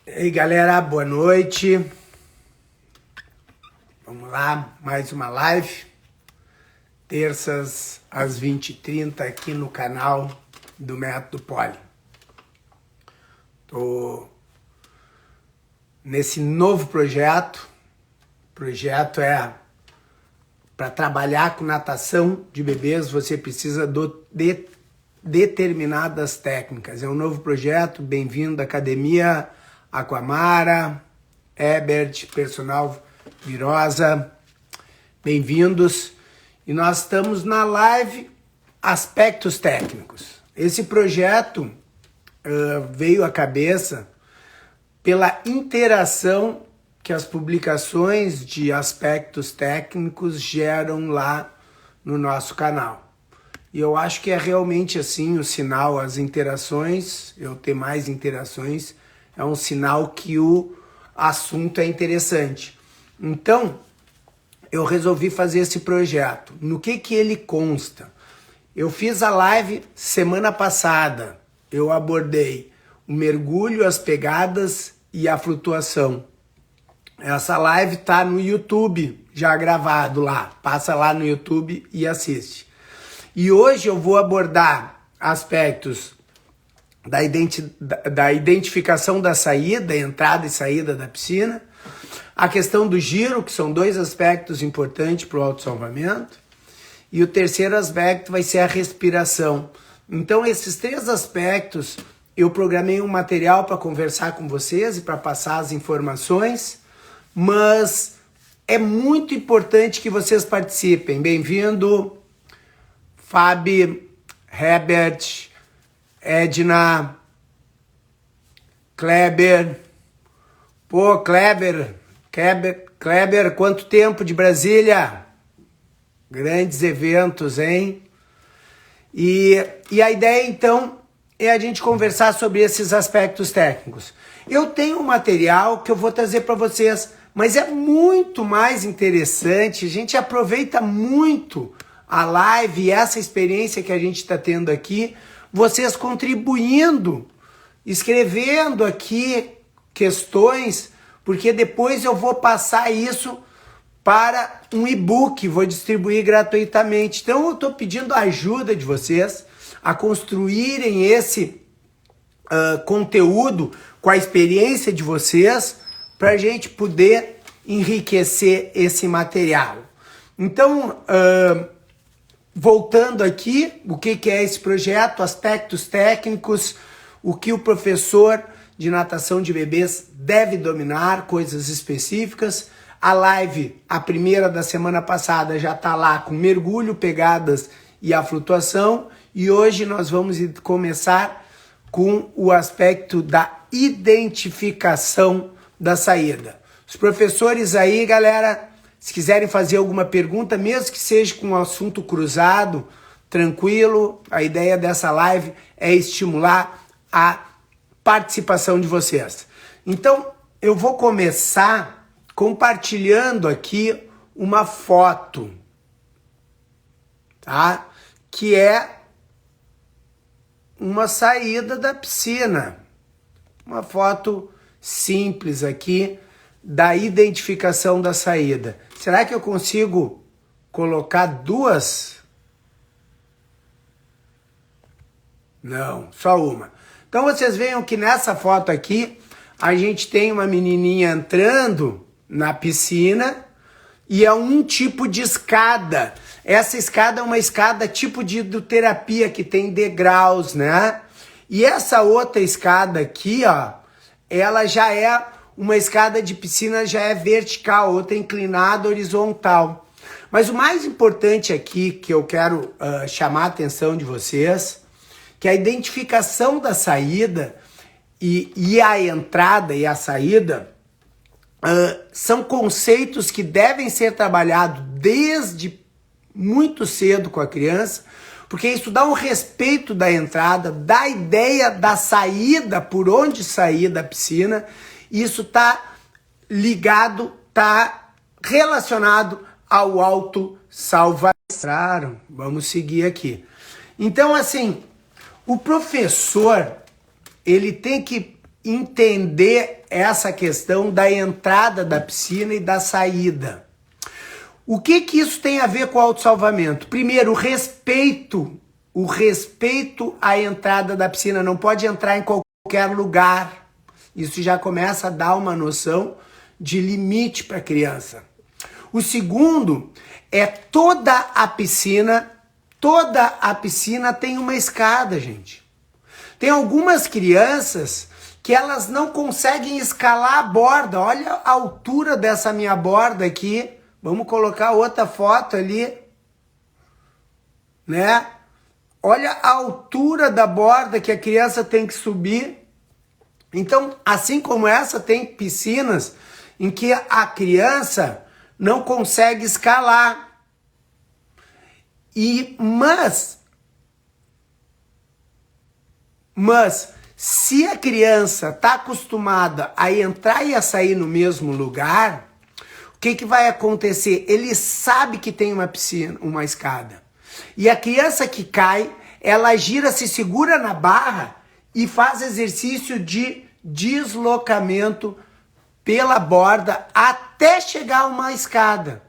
E aí, galera, boa noite. Vamos lá, mais uma live. Terças às 20h30 aqui no canal do Método Poli. Tô nesse novo projeto. O projeto é para trabalhar com natação de bebês, você precisa de determinadas técnicas. É um novo projeto, bem-vindo à Academia Aquamara, Ebert, Personal Virosa, bem-vindos. E nós estamos na live Aspectos Técnicos. Esse projeto veio à cabeça pela interação que as publicações de aspectos técnicos geram lá no nosso canal. E eu acho que é realmente assim o sinal, as interações, eu ter mais interações, é um sinal que o assunto é interessante. Então, eu resolvi fazer esse projeto. No que ele consta? Eu fiz a live semana passada. Eu abordei o mergulho, as pegadas e a flutuação. Essa live tá no YouTube, já gravado lá. Passa lá no YouTube e assiste. E hoje eu vou abordar aspectos da identificação da saída, entrada e saída da piscina, a questão do giro, que são dois aspectos importantes para o autossalvamento, e o terceiro aspecto vai ser a respiração. Então, esses três aspectos, eu programei um material para conversar com vocês e para passar as informações, mas é muito importante que vocês participem. Bem-vindo, Fábio, Herbert, Edna, Kleber. Pô, Kleber, quanto tempo de Brasília? Grandes eventos, hein? E a ideia, então, é a gente conversar sobre esses aspectos técnicos. Eu tenho um material que eu vou trazer para vocês, mas é muito mais interessante, a gente aproveita muito a live e essa experiência que a gente está tendo aqui, vocês contribuindo, escrevendo aqui questões, porque depois eu vou passar isso para um e-book, vou distribuir gratuitamente. Então eu estou pedindo a ajuda de vocês a construírem esse conteúdo com a experiência de vocês para a gente poder enriquecer esse material. Então, voltando aqui, o que é esse projeto, aspectos técnicos, o que o professor de natação de bebês deve dominar, coisas específicas. A live, a primeira da semana passada, já está lá com mergulho, pegadas e a flutuação. E hoje nós vamos começar com o aspecto da identificação da saída. Os professores aí, galera, se quiserem fazer alguma pergunta, mesmo que seja com um assunto cruzado, tranquilo, a ideia dessa live é estimular a participação de vocês. Então, eu vou começar compartilhando aqui uma foto, tá? Que é uma saída da piscina. Uma foto simples aqui da identificação da saída. Será que eu consigo colocar duas? Não, só uma. Então vocês vejam que nessa foto aqui a gente tem uma menininha entrando na piscina e é um tipo de escada. Essa escada é uma escada tipo de hidroterapia que tem degraus, né? E essa outra escada aqui, ó, ela já é uma escada de piscina, já é vertical, outra inclinada, horizontal. Mas o mais importante aqui que eu quero chamar a atenção de vocês, que a identificação da saída e a entrada e a saída são conceitos que devem ser trabalhados desde muito cedo com a criança, porque isso dá um respeito da entrada, da ideia da saída, por onde sair da piscina. Isso está ligado, está relacionado ao autossalvamento. Vamos seguir aqui. Então, assim, o professor, ele tem que entender essa questão da entrada da piscina e da saída. O que isso tem a ver com o autossalvamento? Primeiro, o respeito à entrada da piscina. Não pode entrar em qualquer lugar. Isso já começa a dar uma noção de limite para a criança. O segundo é toda a piscina tem uma escada, gente. Tem algumas crianças que elas não conseguem escalar a borda. Olha a altura dessa minha borda aqui. Vamos colocar outra foto ali, né? Olha a altura da borda que a criança tem que subir. Então, assim como essa, tem piscinas em que a criança não consegue escalar. Mas se a criança está acostumada a entrar e a sair no mesmo lugar, o que vai acontecer? Ele sabe que tem uma piscina, uma escada. E a criança que cai, ela gira, se segura na barra e faz exercício de deslocamento pela borda até chegar a uma escada.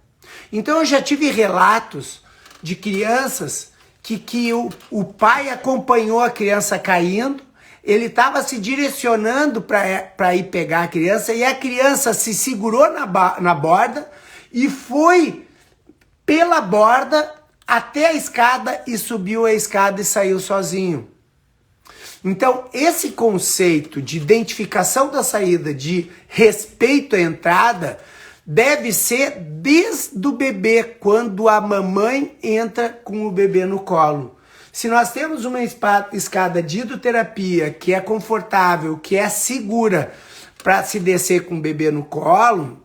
Então eu já tive relatos de crianças que o pai acompanhou a criança caindo, ele estava se direcionando para ir pegar a criança e a criança se segurou na borda e foi pela borda até a escada e subiu a escada e saiu sozinho. Então, esse conceito de identificação da saída, de respeito à entrada, deve ser desde o bebê, quando a mamãe entra com o bebê no colo. Se nós temos uma escada de hidroterapia que é confortável, que é segura para se descer com o bebê no colo,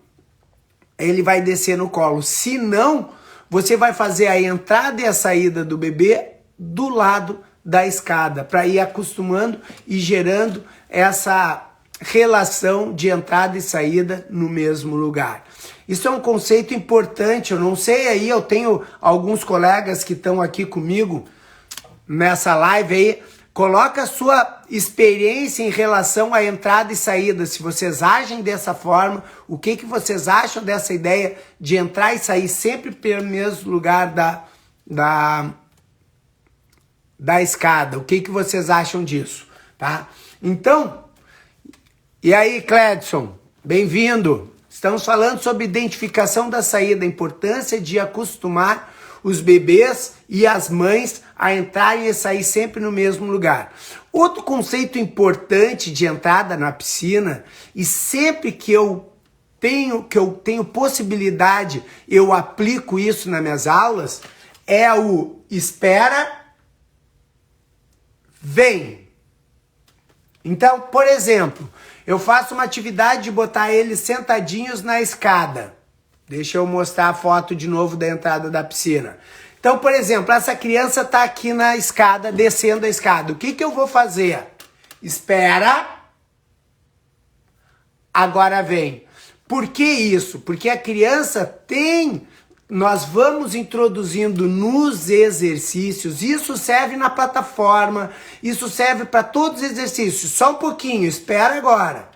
ele vai descer no colo. Se não, você vai fazer a entrada e a saída do bebê do lado da escada, para ir acostumando e gerando essa relação de entrada e saída no mesmo lugar. Isso é um conceito importante. Eu não sei aí, eu tenho alguns colegas que estão aqui comigo nessa live aí. Coloca a sua experiência em relação à entrada e saída. Se vocês agem dessa forma, o que vocês acham dessa ideia de entrar e sair sempre pelo mesmo lugar da escada? O que vocês acham disso, tá? Então, e aí, Cledson, bem-vindo. Estamos falando sobre identificação da saída, a importância de acostumar os bebês e as mães a entrarem e sair sempre no mesmo lugar. Outro conceito importante de entrada na piscina, e sempre que eu tenho possibilidade, eu aplico isso nas minhas aulas, é o espera, vem. Então, por exemplo, eu faço uma atividade de botar eles sentadinhos na escada. Deixa eu mostrar a foto de novo da entrada da piscina. Então, por exemplo, essa criança está aqui na escada, descendo a escada. O que eu vou fazer? Espera. Agora vem. Por que isso? Porque a criança tem... Nós vamos introduzindo nos exercícios, isso serve na plataforma, isso serve para todos os exercícios. Só um pouquinho, espera agora.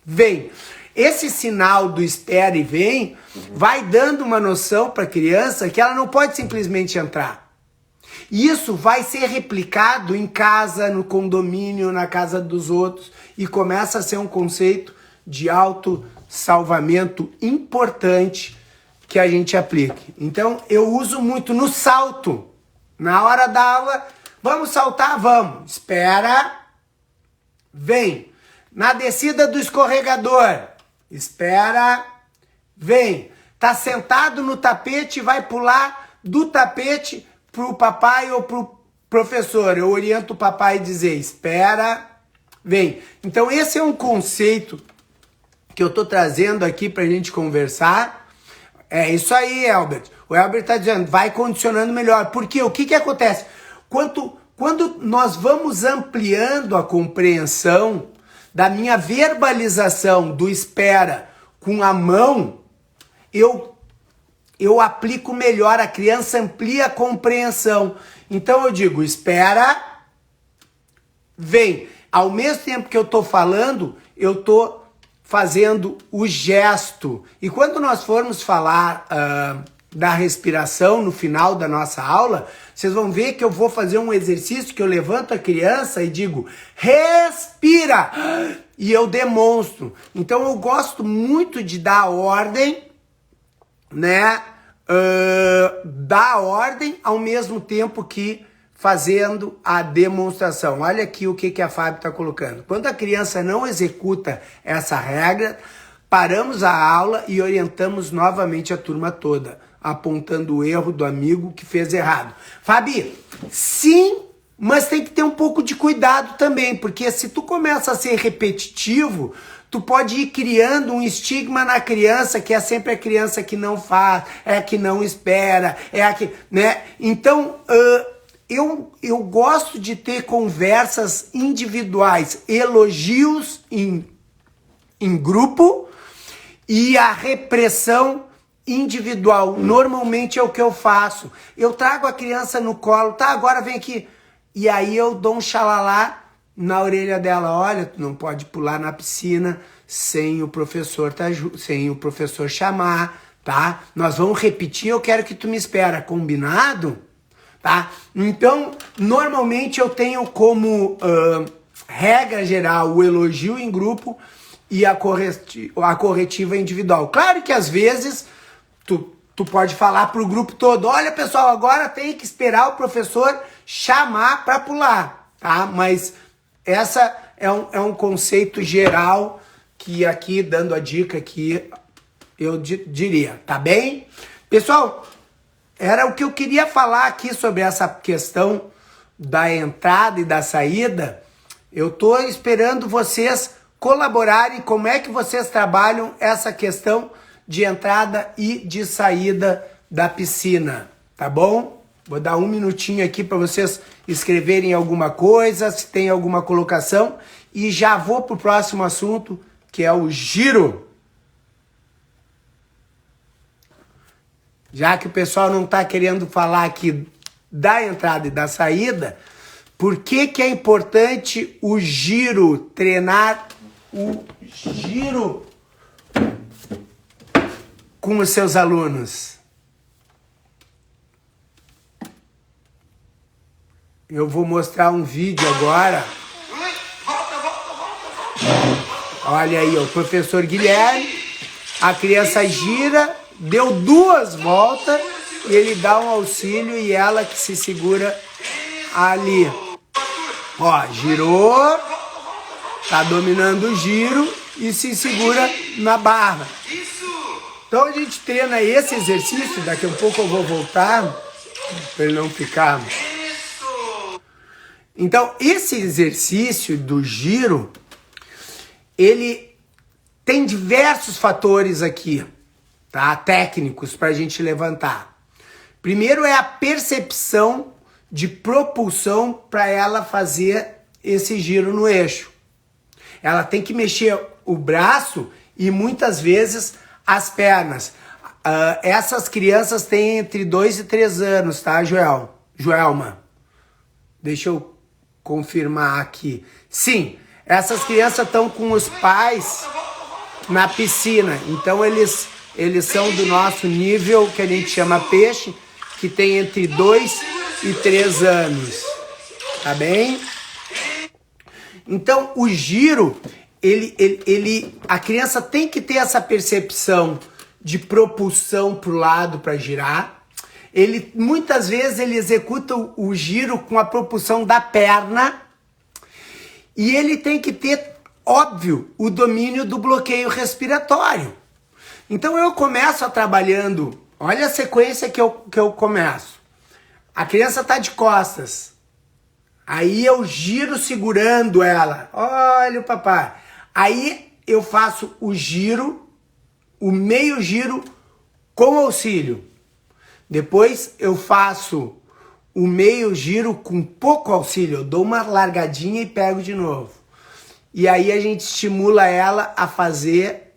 Vem. Esse sinal do espera e vem vai dando uma noção para a criança que ela não pode simplesmente entrar. Isso vai ser replicado em casa, no condomínio, na casa dos outros, e começa a ser um conceito de autossalvamento importante que a gente aplique. Então, eu uso muito no salto. Na hora da aula, vamos saltar? Vamos. Espera. Vem. Na descida do escorregador. Espera. Vem. Tá sentado no tapete, vai pular do tapete pro papai ou pro professor. Eu oriento o papai a dizer, espera. Vem. Então, esse é um conceito que eu tô trazendo aqui pra gente conversar. É isso aí, Elbert. O Elbert está dizendo, vai condicionando melhor. Porque o que acontece? Quando nós vamos ampliando a compreensão da minha verbalização do espera com a mão, eu aplico melhor, a criança amplia a compreensão. Então eu digo, espera, vem. ao mesmo tempo que eu estou falando, eu estou fazendo o gesto. E quando nós formos falar da respiração no final da nossa aula, vocês vão ver que eu vou fazer um exercício que eu levanto a criança e digo, respira! E eu demonstro. Então eu gosto muito de dar ordem, né? Dar ordem ao mesmo tempo que fazendo a demonstração. Olha aqui o que a Fábio está colocando. Quando a criança não executa essa regra, paramos a aula e orientamos novamente a turma toda, apontando o erro do amigo que fez errado. Fabi, sim, mas tem que ter um pouco de cuidado também, porque se tu começa a ser repetitivo, tu pode ir criando um estigma na criança, que é sempre a criança que não faz, é a que não espera, é a que, né? Então, eu gosto de ter conversas individuais, elogios em grupo e a repressão individual. Normalmente é o que eu faço. Eu trago a criança no colo, tá, agora vem aqui. E aí eu dou um xalalá na orelha dela. Olha, tu não pode pular na piscina sem o professor, sem o professor chamar, tá? Nós vamos repetir, eu quero que tu me espera, combinado? Tá? Então, normalmente eu tenho como regra geral o elogio em grupo e a corretiva individual. Claro que às vezes tu pode falar para o grupo todo, olha pessoal, agora tem que esperar o professor chamar para pular, tá? Mas essa é um conceito geral que aqui, dando a dica aqui, eu diria, tá bem? Pessoal, era o que eu queria falar aqui sobre essa questão da entrada e da saída. Eu tô esperando vocês colaborarem, como é que vocês trabalham essa questão de entrada e de saída da piscina, tá bom? Vou dar um minutinho aqui para vocês escreverem alguma coisa, se tem alguma colocação, e já vou pro próximo assunto, que é o giro. Já que o pessoal não está querendo falar aqui da entrada e da saída, por que é importante o giro, treinar o giro com os seus alunos? Eu vou mostrar um vídeo agora. Olha aí, o professor Guilherme, a criança gira, deu 2 voltas e ele dá um auxílio e ela que se segura ali. Ó, girou, tá dominando o giro e se segura na barra. Então a gente treina esse exercício, daqui a pouco eu vou voltar, para ele não ficar. Então esse exercício do giro, ele tem diversos fatores aqui, tá? Técnicos para a gente levantar. Primeiro é a percepção de propulsão para ela fazer esse giro no eixo. Ela tem que mexer o braço e muitas vezes as pernas. Essas crianças têm entre 2 e 3 anos, tá, Joelma? Deixa eu confirmar aqui. Sim, essas crianças estão com os pais na piscina, então eles são do nosso nível, que a gente chama peixe, que tem entre 2 e 3 anos, tá bem? Então, o giro, a criança tem que ter essa percepção de propulsão pro lado para girar. Muitas vezes ele executa o giro com a propulsão da perna e ele tem que ter, óbvio, o domínio do bloqueio respiratório. Então eu começo trabalhando, olha a sequência que eu começo. A criança tá de costas, aí eu giro segurando ela, olha o papai. Aí eu faço o giro, o meio giro com auxílio. Depois eu faço o meio giro com pouco auxílio, eu dou uma largadinha e pego de novo. E aí a gente estimula ela a fazer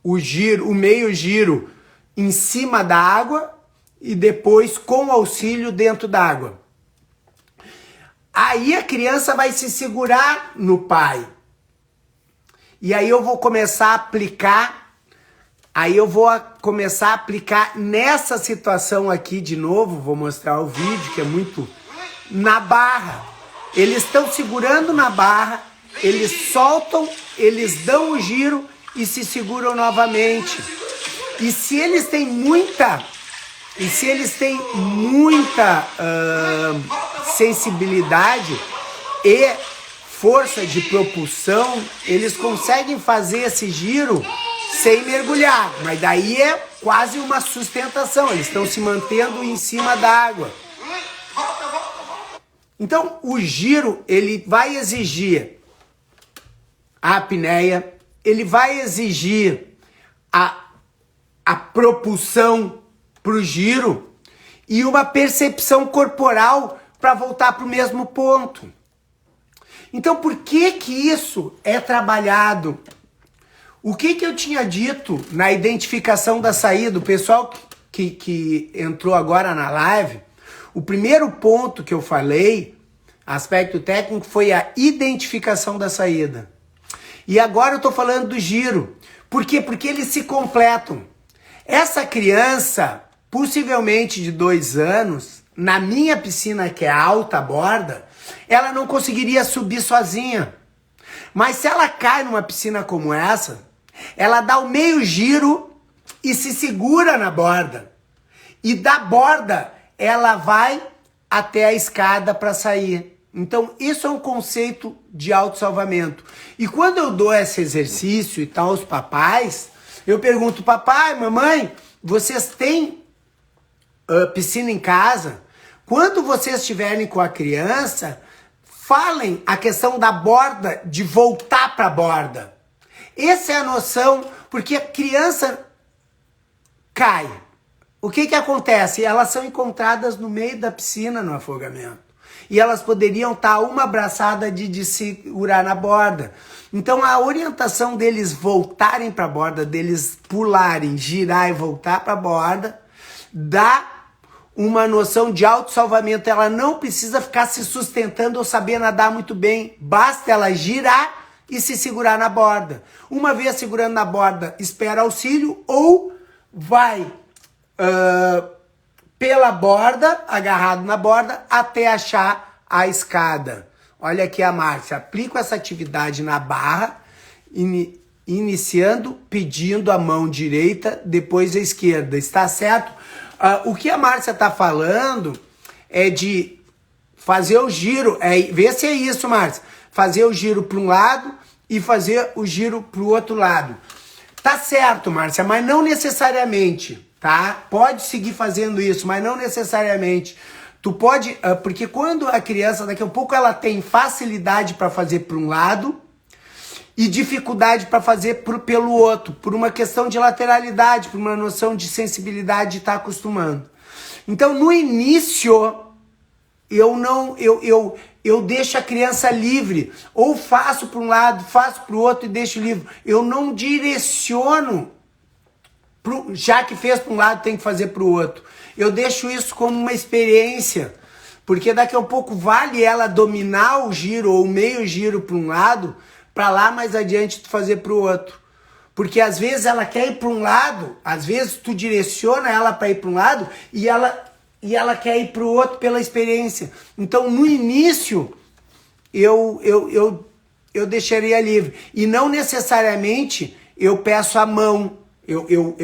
o giro, o meio giro em cima da água e depois com auxílio dentro da água. Aí a criança vai se segurar no pai. E aí eu vou começar a aplicar, nessa situação aqui de novo, vou mostrar o vídeo que é muito na barra. Eles estão segurando na barra, eles soltam, eles dão o giro e se seguram novamente. E se eles têm muita sensibilidade e força de propulsão, eles conseguem fazer esse giro sem mergulhar, mas daí é quase uma sustentação, eles estão se mantendo em cima da água. Então o giro, ele vai exigir a apneia, ele vai exigir a propulsão para o giro e uma percepção corporal para voltar para o mesmo ponto. Então, por que que isso é trabalhado? O que que eu tinha dito na identificação da saída? O pessoal que entrou agora na live, o primeiro ponto que eu falei, aspecto técnico, foi a identificação da saída. E agora eu estou falando do giro. Por quê? Porque eles se completam. Essa criança, possivelmente de 2 anos, na minha piscina, que é alta a borda, ela não conseguiria subir sozinha. Mas se ela cai numa piscina como essa, ela dá o meio giro e se segura na borda. E da borda, ela vai até a escada para sair. Então, isso é um conceito de autossalvamento. E quando eu dou esse exercício e tal aos papais, eu pergunto, papai, mamãe, vocês têm piscina em casa? Quando vocês estiverem com a criança, falem a questão da borda, de voltar para a borda. Essa é a noção, porque a criança cai. O que que acontece? Elas são encontradas no meio da piscina no afogamento. E elas poderiam estar uma abraçada de segurar na borda. Então a orientação deles voltarem para a borda, deles pularem, girar e voltar para a borda, dá uma noção de autossalvamento. Ela não precisa ficar se sustentando ou saber nadar muito bem. Basta ela girar e se segurar na borda. Uma vez segurando na borda, espera auxílio ou vai pela borda, agarrado na borda, até achar a escada. Olha aqui a Márcia. Aplico essa atividade na barra, iniciando, pedindo a mão direita, depois a esquerda. Está certo? O que a Márcia está falando é de fazer o giro. Vê se é isso, Márcia. Fazer o giro para um lado e fazer o giro para o outro lado. Tá certo, Márcia, mas não necessariamente, tá? Pode seguir fazendo isso, mas não necessariamente. Tu pode, porque quando a criança, daqui a pouco, ela tem facilidade para fazer para um lado e dificuldade para fazer pelo outro, por uma questão de lateralidade, por uma noção de sensibilidade de estar acostumando. Então, no início, eu deixo a criança livre, ou faço para um lado, faço para o outro e deixo livre. Eu não direciono, já que fez para um lado, tem que fazer para o outro. Eu deixo isso como uma experiência, porque daqui a pouco vale ela dominar o giro ou o meio giro para um lado, para lá mais adiante tu fazer para o outro. Porque às vezes ela quer ir para um lado, às vezes tu direciona ela para ir para um lado e ela quer ir para o outro pela experiência. Então no início eu deixaria livre. E não necessariamente eu peço a mão. Eu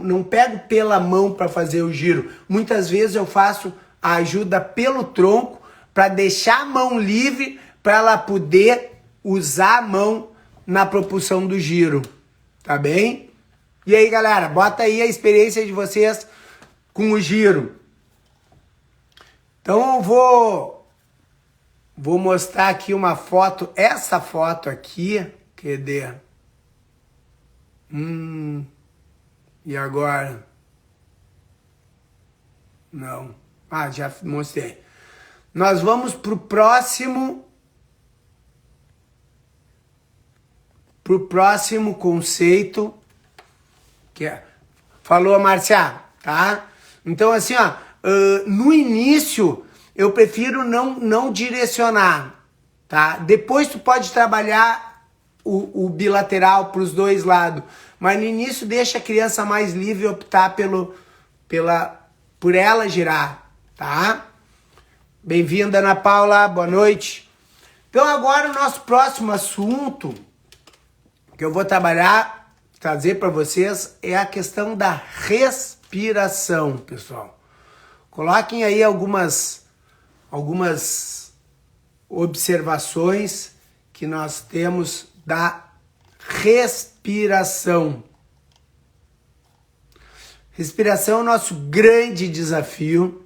não pego pela mão para fazer o giro. Muitas vezes eu faço a ajuda pelo tronco para deixar a mão livre para ela poder usar a mão na propulsão do giro. Tá bem? E aí, galera, bota aí a experiência de vocês com o giro. Então eu vou mostrar aqui uma foto. Essa foto aqui, cadê? E agora? Não. Ah, já mostrei. Nós vamos pro próximo conceito, que é, falou a Márcia, tá? Então assim, ó, no início eu prefiro não direcionar, tá? Depois tu pode trabalhar o bilateral para os dois lados, mas no início deixa a criança mais livre optar por ela girar, tá? Bem-vinda, Ana Paula, boa noite. Então agora o nosso próximo assunto que eu vou trazer para vocês é a questão da respiração, pessoal. Coloquem aí algumas observações que nós temos da respiração. Respiração é o nosso grande desafio,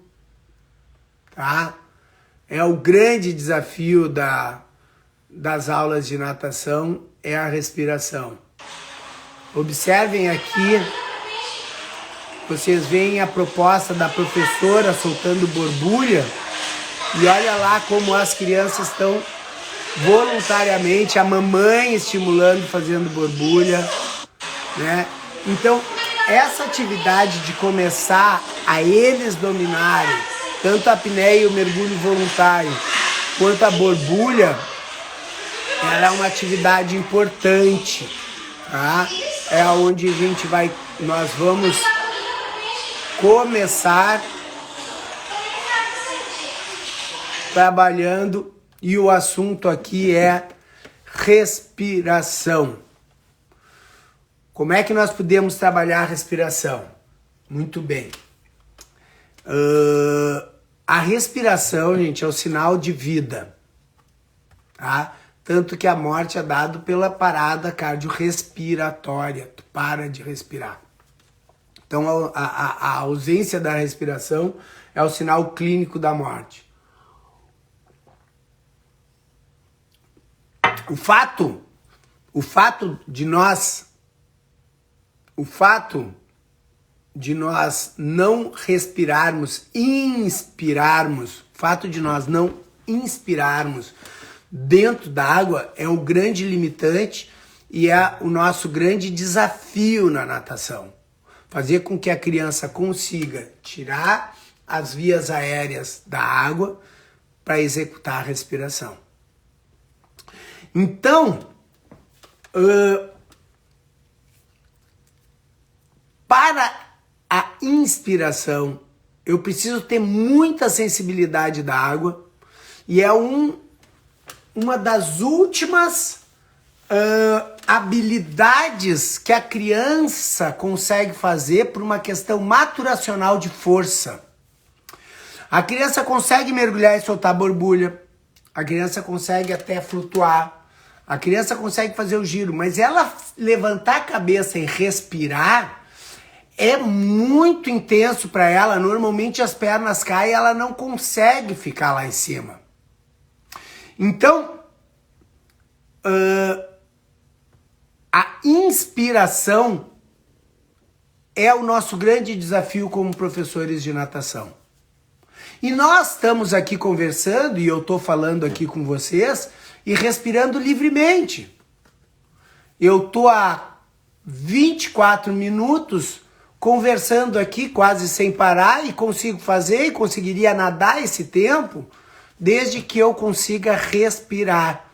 tá? É o grande desafio das aulas de natação, é a respiração. Observem aqui, vocês veem a proposta da professora soltando borbulha e olha lá como as crianças estão voluntariamente, a mamãe estimulando, fazendo borbulha, né? Então, essa atividade de começar a eles dominarem tanto a apneia e o mergulho voluntário quanto a borbulha, ela é uma atividade importante, tá? É onde nós vamos começar trabalhando e o assunto aqui é respiração. Como é que nós podemos trabalhar a respiração? Muito bem. A respiração, gente, é o sinal de vida, tá? Tanto que a morte é dado pela parada cardiorrespiratória. Tu para de respirar. Então, a ausência da respiração é o sinal clínico da morte. O fato de nós não respirarmos, inspirarmos, o fato de nós não inspirarmos dentro da água é o grande limitante e é o nosso grande desafio na natação. Fazer com que a criança consiga tirar as vias aéreas da água para executar a respiração. Então, para a inspiração, eu preciso ter muita sensibilidade da água e é uma das últimas habilidades que a criança consegue fazer por uma questão maturacional de força. A criança consegue mergulhar e soltar borbulha, a criança consegue até flutuar, a criança consegue fazer o giro, mas ela levantar a cabeça e respirar é muito intenso para ela. Normalmente as pernas caem e ela não consegue ficar lá em cima. Então, a inspiração é o nosso grande desafio como professores de natação. E nós estamos aqui conversando, e eu estou falando aqui com vocês, e respirando livremente. Eu estou há 24 minutos conversando aqui, quase sem parar, e consigo fazer, e conseguiria nadar esse tempo, desde que eu consiga respirar.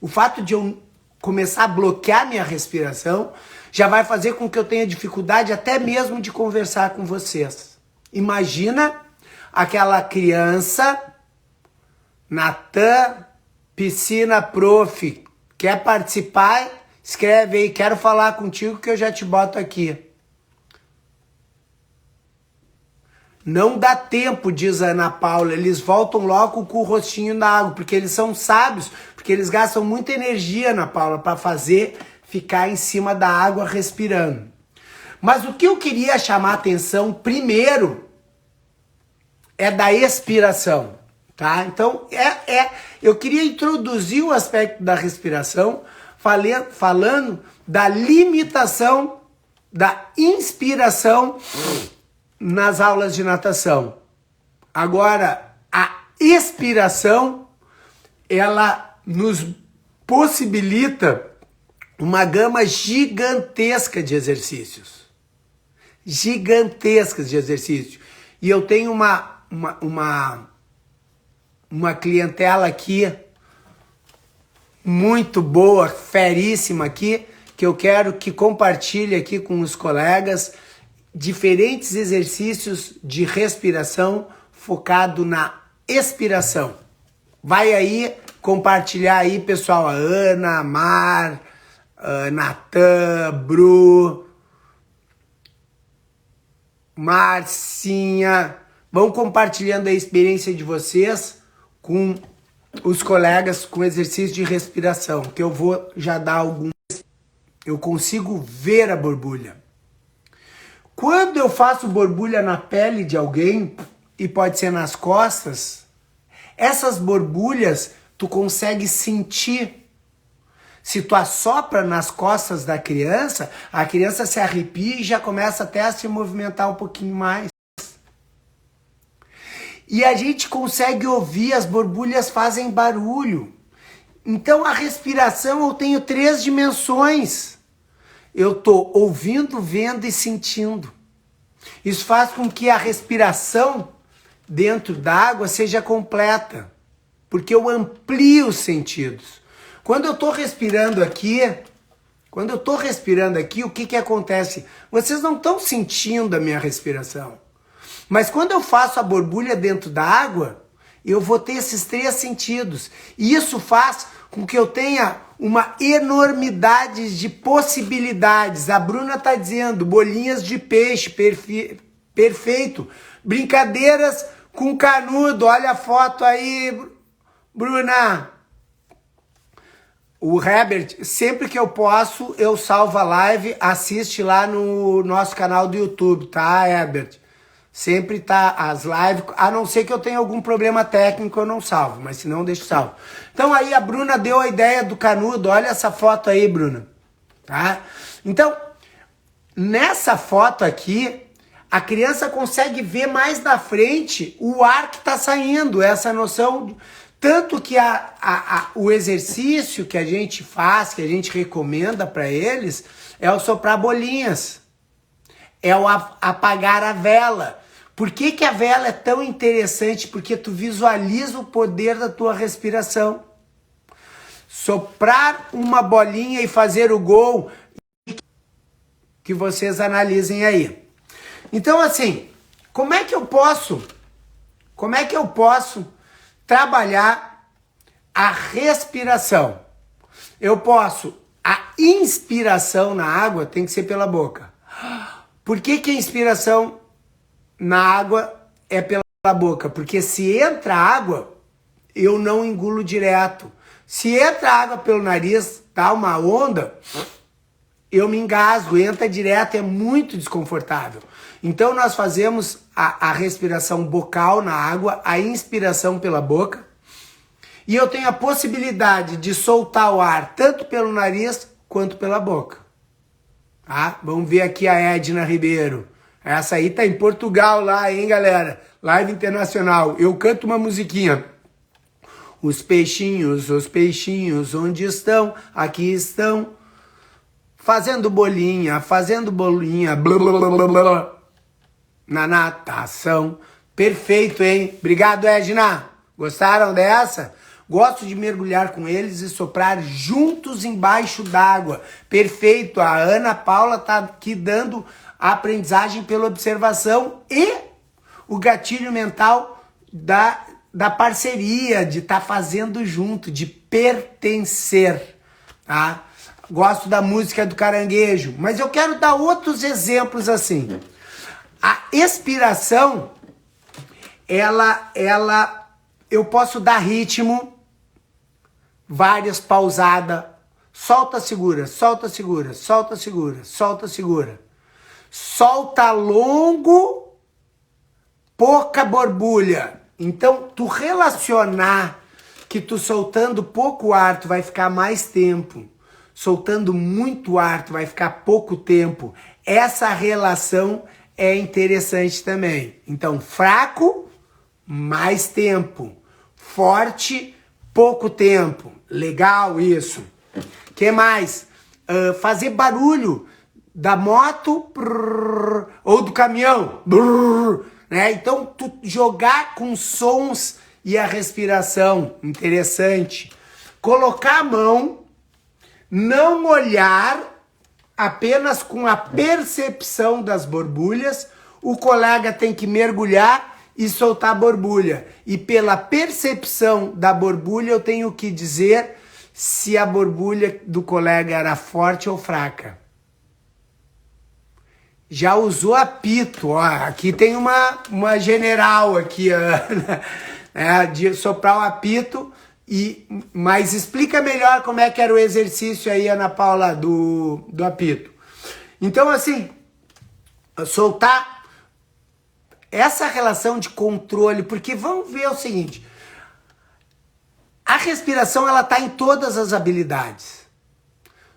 O fato de eu começar a bloquear minha respiração já vai fazer com que eu tenha dificuldade até mesmo de conversar com vocês. Imagina aquela criança, Natan, piscina prof, quer participar? Escreve aí, quero falar contigo que eu já te boto aqui. Não dá tempo, diz a Ana Paula, eles voltam logo com o rostinho na água, porque eles são sábios, porque eles gastam muita energia, Ana Paula, para fazer ficar em cima da água respirando. Mas o que eu queria chamar a atenção primeiro é da expiração, tá? Então, eu queria introduzir o aspecto da respiração falando da limitação da inspiração nas aulas de natação. Agora, a expiração, ela nos possibilita uma gama gigantesca de exercícios. Gigantescas de exercícios. E eu tenho uma uma clientela aqui muito boa, feríssima aqui, que eu quero que compartilhe aqui com os colegas diferentes exercícios de respiração focado na expiração. Vai aí compartilhar aí, pessoal, a Ana, a Mar, a Natan, Bru, Marcinha. Vão compartilhando a experiência de vocês com os colegas com exercício de respiração, que eu vou já dar algum. Eu consigo ver a borbulha. Quando eu faço borbulha na pele de alguém, e pode ser nas costas, essas borbulhas tu consegue sentir. Se tu assopra nas costas da criança, a criança se arrepia e já começa até a se movimentar um pouquinho mais. E a gente consegue ouvir, as borbulhas fazem barulho. Então a respiração eu tenho 3 dimensões. Eu estou ouvindo, vendo e sentindo. Isso faz com que a respiração dentro d'água seja completa, porque eu amplio os sentidos. Quando eu estou respirando aqui, o que acontece? Vocês não estão sentindo a minha respiração. Mas quando eu faço a borbulha dentro da água, eu vou ter esses 3 sentidos. E isso faz com que eu tenha uma enormidade de possibilidades. A Bruna está dizendo, bolinhas de peixe, perfeito. Brincadeiras com canudo, olha a foto aí, Bruna. O Herbert, sempre que eu posso, eu salvo a live, assiste lá no nosso canal do YouTube, tá, Herbert? Sempre tá as lives, a não ser que eu tenha algum problema técnico, eu não salvo, mas se não, deixo salvo. Então aí a Bruna deu a ideia do canudo, olha essa foto aí, Bruna. Tá? Então, nessa foto aqui, a criança consegue ver mais na frente o ar que está saindo, essa noção. Tanto que o exercício que a gente faz, que a gente recomenda para eles, é o soprar bolinhas, é o apagar a vela. Por que a vela é tão interessante? Porque tu visualiza o poder da tua respiração. Soprar uma bolinha e fazer o gol, que vocês analisem aí. Então, assim, como é que eu posso trabalhar a respiração? A inspiração na água tem que ser pela boca. Por que a inspiração na água é pela boca? Porque se entra água, eu não engulo direto. Se entra água pelo nariz, dá uma onda, eu me engasgo, entra direto, é muito desconfortável. Então nós fazemos a respiração bocal na água, a inspiração pela boca, e eu tenho a possibilidade de soltar o ar tanto pelo nariz quanto pela boca. Tá? Vamos ver aqui a Edna Ribeiro. Essa aí tá em Portugal lá, hein, galera? Live internacional. Eu canto uma musiquinha. Os peixinhos, onde estão? Aqui estão. Fazendo bolinha, blá, blá, blá, blá, blá, na natação. Perfeito, hein? Obrigado, Edna. Gostaram dessa? Gosto de mergulhar com eles e soprar juntos embaixo d'água. Perfeito. A Ana Paula tá aqui dando a aprendizagem pela observação e o gatilho mental da parceria, de estar fazendo junto, de pertencer, tá? Gosto da música do Caranguejo, mas eu quero dar outros exemplos assim. A expiração, eu posso dar ritmo, várias pausadas, solta, segura, solta, segura, solta, segura, solta, segura. Solta longo, pouca borbulha. Então, tu relacionar que tu soltando pouco ar, tu vai ficar mais tempo. Soltando muito ar, tu vai ficar pouco tempo. Essa relação é interessante também. Então, fraco, mais tempo. Forte, pouco tempo. Legal isso. Que mais? Fazer barulho da moto ou do caminhão. Né? Então, tu jogar com sons e a respiração. Interessante. Colocar a mão, não olhar, apenas com a percepção das borbulhas. O colega tem que mergulhar e soltar a borbulha. E pela percepção da borbulha eu tenho que dizer se a borbulha do colega era forte ou fraca. Já usou apito, ó, aqui tem uma general aqui, né, de soprar o apito, mas explica melhor como é que era o exercício aí, Ana Paula, do apito. Então, assim, soltar essa relação de controle, porque vamos ver o seguinte, a respiração ela está em todas as habilidades.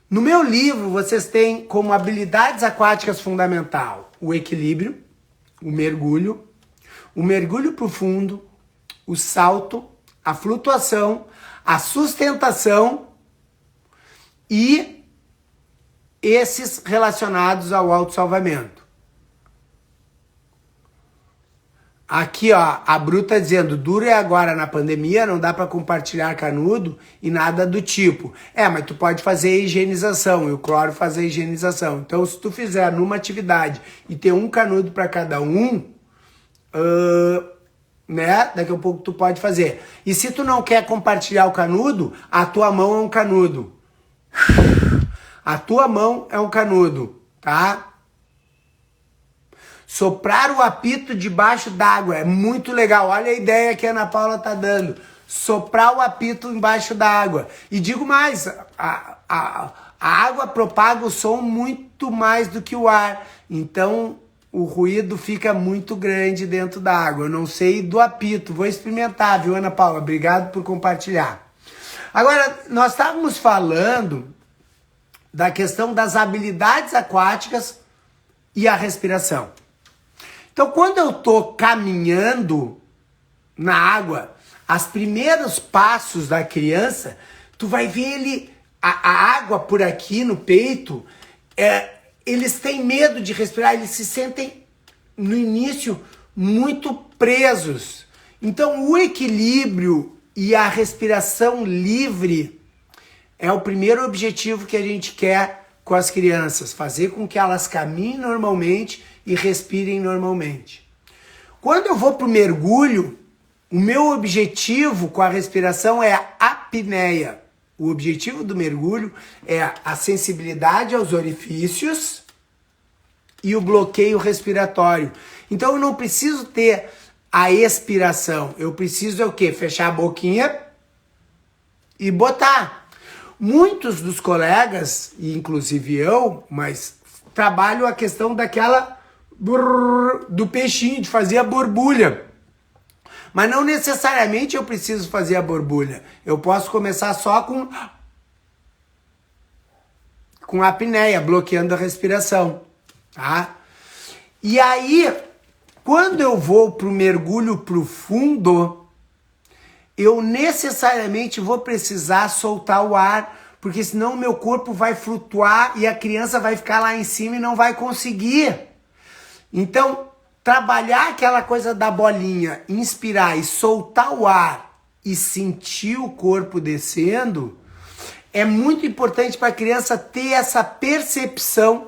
No meu livro, vocês têm como habilidades aquáticas fundamental o equilíbrio, o mergulho profundo, o salto, a flutuação, a sustentação e esses relacionados ao autossalvamento. Aqui, ó, a Bru tá dizendo, duro é agora na pandemia, não dá para compartilhar canudo e nada do tipo. Mas tu pode fazer a higienização, e o cloro faz a higienização. Então, se tu fizer numa atividade e ter um canudo para cada um, né, daqui a pouco tu pode fazer. E se tu não quer compartilhar o canudo, a tua mão é um canudo. A tua mão é um canudo, tá? Soprar o apito debaixo d'água é muito legal. Olha a ideia que a Ana Paula tá dando. Soprar o apito embaixo d'água. E digo mais, a água propaga o som muito mais do que o ar. Então o ruído fica muito grande dentro da água. Eu não sei do apito. Vou experimentar, viu, Ana Paula? Obrigado por compartilhar. Agora, nós estávamos falando da questão das habilidades aquáticas e a respiração. Então, quando eu tô caminhando na água, os primeiros passos da criança, tu vai ver a água por aqui no peito, eles têm medo de respirar, eles se sentem, no início, muito presos. Então, o equilíbrio e a respiração livre é o primeiro objetivo que a gente quer com as crianças, fazer com que elas caminhem normalmente e respirem normalmente. Quando eu vou para o mergulho, o meu objetivo com a respiração é a apneia. O objetivo do mergulho é a sensibilidade aos orifícios e o bloqueio respiratório. Então eu não preciso ter a expiração, eu preciso o quê? Fechar a boquinha e botar. Muitos dos colegas, inclusive eu, mas trabalho a questão do peixinho, de fazer a borbulha. Mas não necessariamente eu preciso fazer a borbulha. Eu posso começar só com a apneia, bloqueando a respiração, tá? E aí, quando eu vou para o mergulho profundo, eu necessariamente vou precisar soltar o ar, porque senão o meu corpo vai flutuar e a criança vai ficar lá em cima e não vai conseguir. Então, trabalhar aquela coisa da bolinha, inspirar e soltar o ar e sentir o corpo descendo, é muito importante para a criança ter essa percepção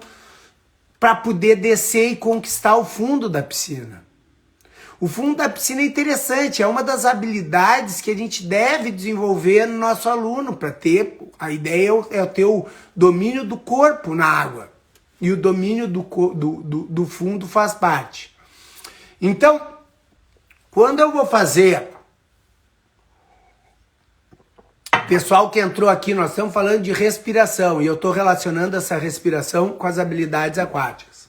para poder descer e conquistar o fundo da piscina. O fundo da piscina é interessante, é uma das habilidades que a gente deve desenvolver no nosso aluno, para ter, a ideia é ter o domínio do corpo na água. E o domínio do fundo faz parte. Então, quando eu vou fazer... Pessoal que entrou aqui, nós estamos falando de respiração, e eu estou relacionando essa respiração com as habilidades aquáticas.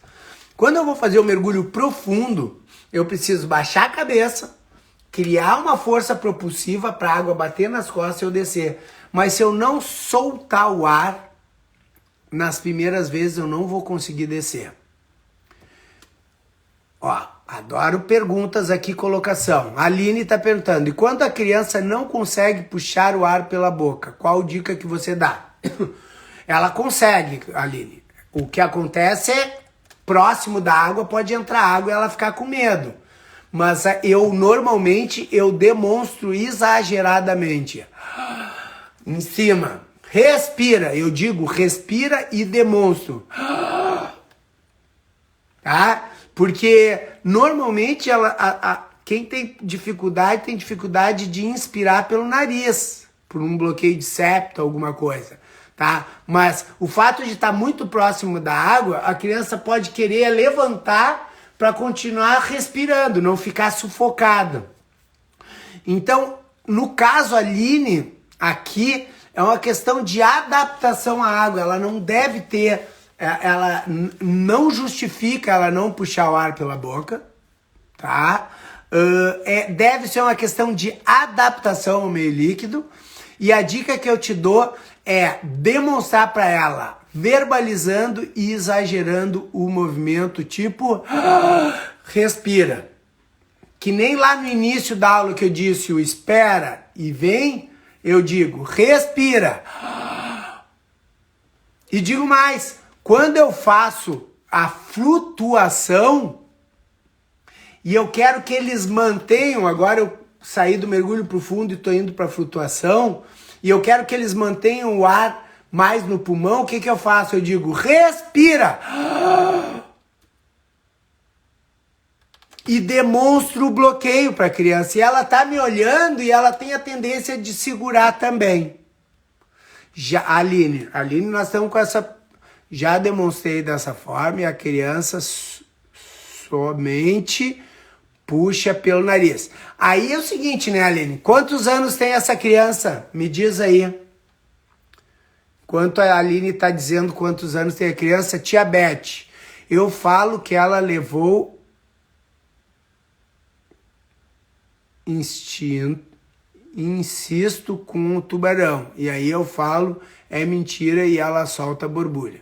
Quando eu vou fazer o mergulho profundo, eu preciso baixar a cabeça, criar uma força propulsiva para a água bater nas costas e eu descer. Mas se eu não soltar o ar, nas primeiras vezes eu não vou conseguir descer. Ó, adoro perguntas aqui, colocação. A Aline está perguntando, e quando a criança não consegue puxar o ar pela boca, qual dica que você dá? Ela consegue, Aline. O que acontece é, próximo da água, pode entrar água e ela ficar com medo. Mas normalmente eu demonstro exageradamente. Em cima. Respira. Eu digo respira e demonstro. Tá? Porque normalmente quem tem dificuldade de inspirar pelo nariz, por um bloqueio de septo, alguma coisa, tá? Mas o fato de estar muito próximo da água, a criança pode querer levantar para continuar respirando, não ficar sufocada. Então, no caso Aline, aqui é uma questão de adaptação à água, ela não deve ter, ela não justifica ela não puxar o ar pela boca, tá? Deve ser uma questão de adaptação ao meio líquido, e a dica que eu te dou é demonstrar para ela, verbalizando e exagerando o movimento, tipo, respira. Que nem lá no início da aula que eu disse o espera e vem, eu digo respira. E digo mais, quando eu faço a flutuação, e eu quero que eles mantenham, agora eu saí do mergulho profundo e estou indo para a flutuação, e eu quero que eles mantenham o ar mais no pulmão, o que eu faço? Eu digo, respira! E demonstro o bloqueio para a criança. E ela está me olhando e ela tem a tendência de segurar também. Já, Aline, nós estamos com essa... Já demonstrei dessa forma e a criança somente puxa pelo nariz. Aí é o seguinte, né, Aline? Quantos anos tem essa criança? Me diz aí. Enquanto a Aline está dizendo quantos anos tem a criança, tia Beth, eu falo que ela levou insisto com o tubarão. E aí eu falo, é mentira e ela solta a borbulha.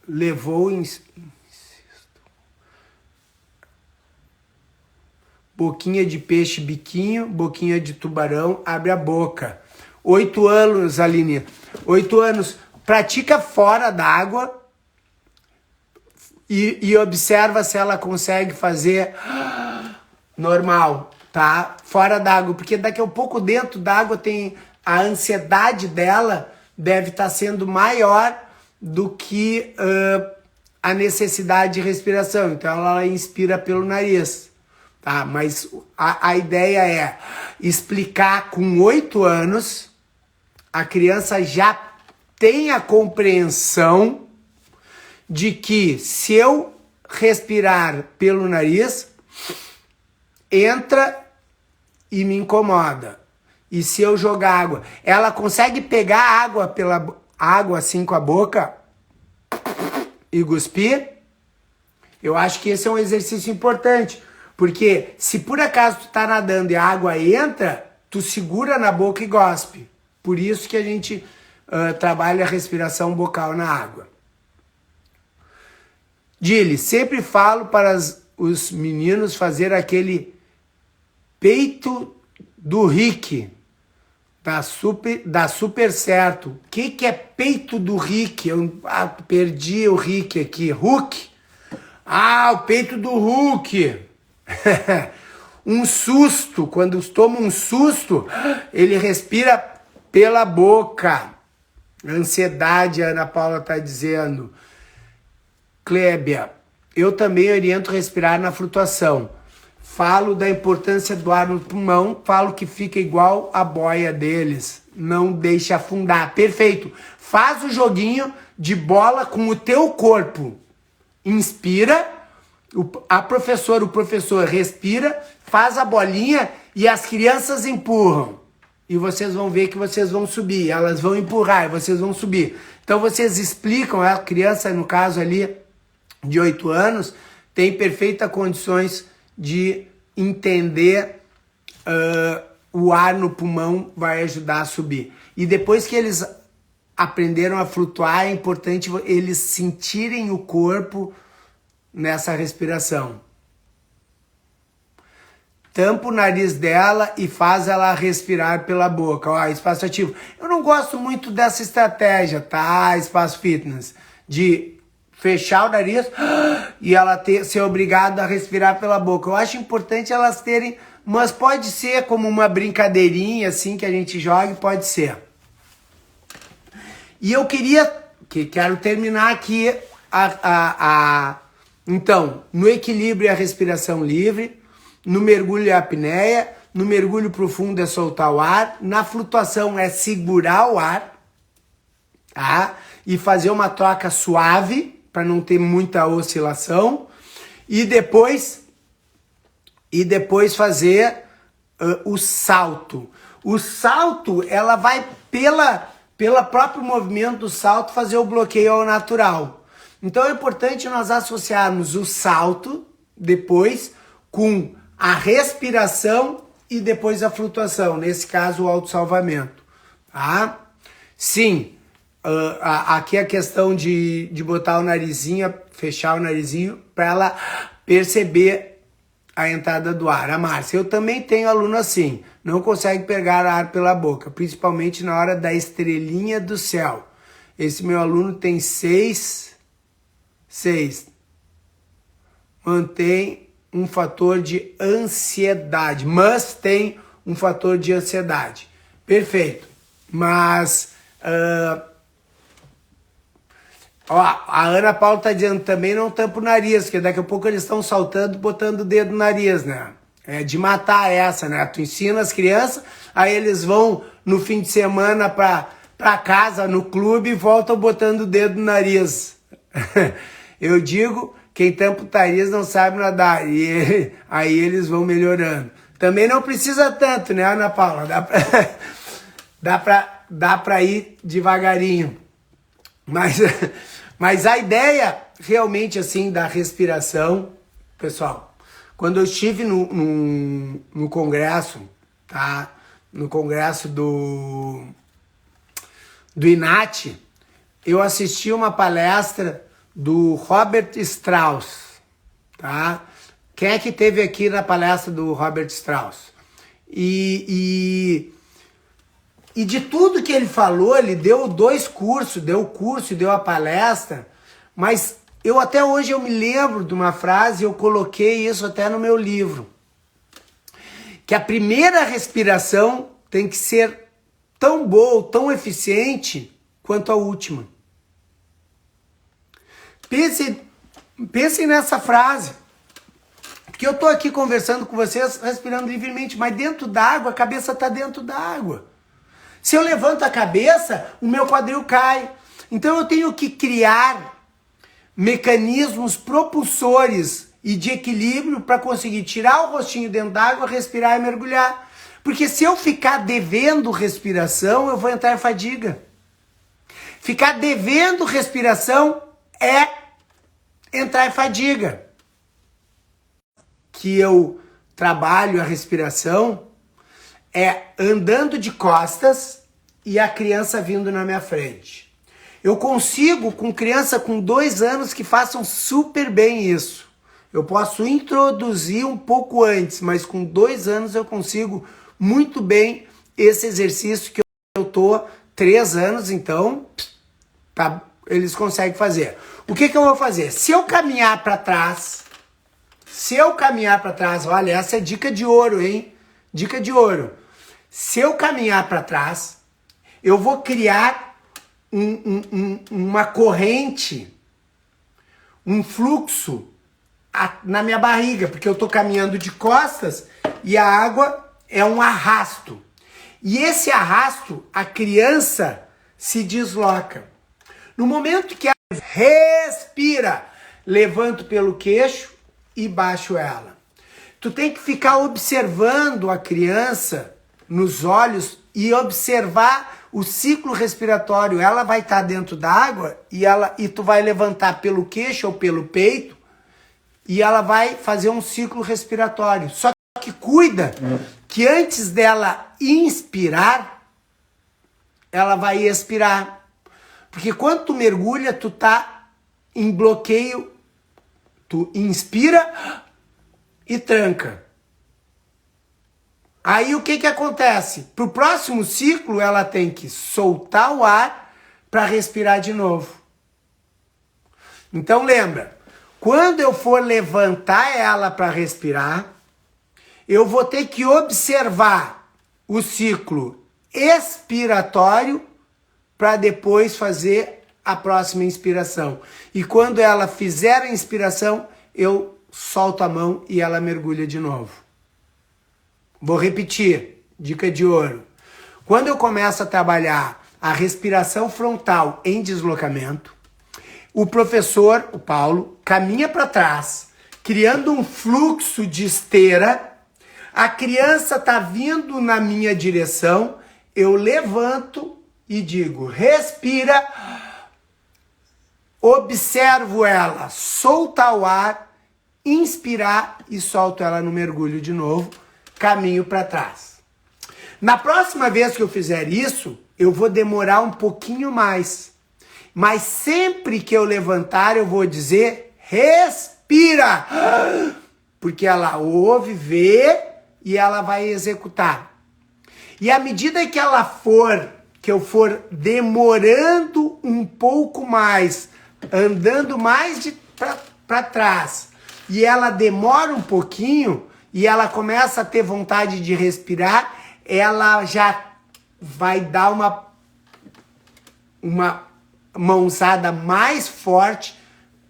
Levou boquinha de peixe, biquinho, boquinha de tubarão, abre a boca. 8 anos, Aline. 8 anos. Pratica fora d'água e observa se ela consegue fazer normal, tá? Fora d'água. Porque daqui a pouco dentro d'água tem a ansiedade dela deve estar sendo maior do que a necessidade de respiração. Então ela inspira pelo nariz. Tá, mas a ideia é explicar com 8 anos, a criança já tem a compreensão de que se eu respirar pelo nariz, entra e me incomoda. E se eu jogar água, ela consegue pegar água pela água assim com a boca e cuspir? Eu acho que esse é um exercício importante. Porque se por acaso tu tá nadando e a água entra, tu segura na boca e gospe. Por isso que a gente trabalha a respiração bucal na água. Dile, sempre falo para os meninos fazer aquele peito do Rick. Dá super certo. O que é peito do Rick? Eu perdi o Rick aqui. Hulk? Ah, o peito do Hulk. Um susto, quando toma um susto, ele respira pela boca. Ansiedade, a Ana Paula está dizendo. Clébia, eu também oriento respirar na flutuação. Falo da importância do ar no pulmão, falo que fica igual a boia deles. Não deixa afundar. Perfeito. Faz o joguinho de bola com o teu corpo. Inspira. O professor respira, faz a bolinha e as crianças empurram. E vocês vão ver que vocês vão subir. Elas vão empurrar e vocês vão subir. Então vocês explicam, a criança, no caso ali, de 8 anos, tem perfeitas condições de entender o ar no pulmão vai ajudar a subir. E depois que eles aprenderam a flutuar, é importante eles sentirem o corpo nessa respiração. Tampa o nariz dela e faz ela respirar pela boca. Ó, espaço ativo. Eu não gosto muito dessa estratégia, tá? Espaço fitness. De fechar o nariz e ela ser obrigada a respirar pela boca. Eu acho importante elas terem, mas pode ser como uma brincadeirinha assim que a gente joga, pode ser. E eu quero terminar aqui então, no equilíbrio é a respiração livre, no mergulho é a apneia, no mergulho profundo é soltar o ar, na flutuação é segurar o ar, tá? E fazer uma troca suave para não ter muita oscilação e depois fazer o salto. O salto, ela vai pelo próprio movimento do salto fazer o bloqueio ao natural. Então é importante nós associarmos o salto depois com a respiração e depois a flutuação, nesse caso o autossalvamento, tá? Sim, aqui a questão de botar o narizinho, fechar o narizinho para ela perceber a entrada do ar. A Márcia, eu também tenho aluno assim, não consegue pegar ar pela boca, principalmente na hora da estrelinha do céu. Esse meu aluno tem 6, mantém um fator de ansiedade, mas tem um fator de ansiedade. Perfeito, mas a Ana Paula tá dizendo também não tampa o nariz, porque daqui a pouco eles estão saltando, botando o dedo no nariz, né? É de matar essa, né? Tu ensina as crianças, aí eles vão no fim de semana pra casa, no clube, e voltam botando o dedo no nariz. Eu digo, quem tampa o nariz não sabe nadar, e aí eles vão melhorando. Também não precisa tanto, né, Ana Paula? Dá pra ir devagarinho. Mas a ideia realmente assim da respiração, pessoal, quando eu estive no congresso, tá? No congresso do INAT, eu assisti uma palestra do Robert Strauss, tá? Quem é que teve aqui na palestra do Robert Strauss? E de tudo que ele falou, ele deu 2 cursos, deu o curso e deu a palestra, mas até hoje eu me lembro de uma frase, eu coloquei isso até no meu livro, que a primeira respiração tem que ser tão boa, tão eficiente quanto a última. Pensem nessa frase, porque eu tô aqui conversando com vocês, respirando livremente, mas dentro d'água, a cabeça tá dentro d'água. Se eu levanto a cabeça, o meu quadril cai. Então eu tenho que criar mecanismos propulsores e de equilíbrio para conseguir tirar o rostinho dentro d'água, respirar e mergulhar. Porque se eu ficar devendo respiração, eu vou entrar em fadiga. Ficar devendo respiração é entrar em fadiga. Que eu trabalho a respiração é andando de costas e a criança vindo na minha frente. Eu consigo com criança com 2 anos que façam super bem isso. Eu posso introduzir um pouco antes, mas com 2 anos eu consigo muito bem esse exercício que eu tô 3 anos, então tá, eles conseguem fazer. O que eu vou fazer? Se eu caminhar para trás, olha, essa é dica de ouro, hein? Dica de ouro. Se eu caminhar para trás, eu vou criar uma corrente, um fluxo na minha barriga, porque eu estou caminhando de costas e a água é um arrasto. E esse arrasto, a criança se desloca. No momento que ela respira, levanto pelo queixo e baixo ela. Tu tem que ficar observando a criança nos olhos e observar o ciclo respiratório. Ela vai estar dentro da água e tu vai levantar pelo queixo ou pelo peito e ela vai fazer um ciclo respiratório. Só que cuida que antes dela inspirar, ela vai expirar. Porque quando tu mergulha, tu tá em bloqueio, tu inspira e tranca. Aí o que acontece? Pro próximo ciclo ela tem que soltar o ar para respirar de novo. Então lembra, quando eu for levantar ela para respirar, eu vou ter que observar o ciclo expiratório para depois fazer a próxima inspiração. E quando ela fizer a inspiração, eu solto a mão e ela mergulha de novo. Vou repetir, dica de ouro. Quando eu começo a trabalhar a respiração frontal em deslocamento, o professor, o Paulo, caminha para trás, criando um fluxo de esteira. A criança está vindo na minha direção, eu levanto e digo, respira, observo ela, soltar o ar, inspirar e solto ela no mergulho de novo, caminho para trás. Na próxima vez que eu fizer isso, eu vou demorar um pouquinho mais. Mas sempre que eu levantar, eu vou dizer, respira! Porque ela ouve, vê e ela vai executar. E à medida que eu for demorando um pouco mais, andando mais para trás, e ela demora um pouquinho, e ela começa a ter vontade de respirar, ela já vai dar uma mãozada mais forte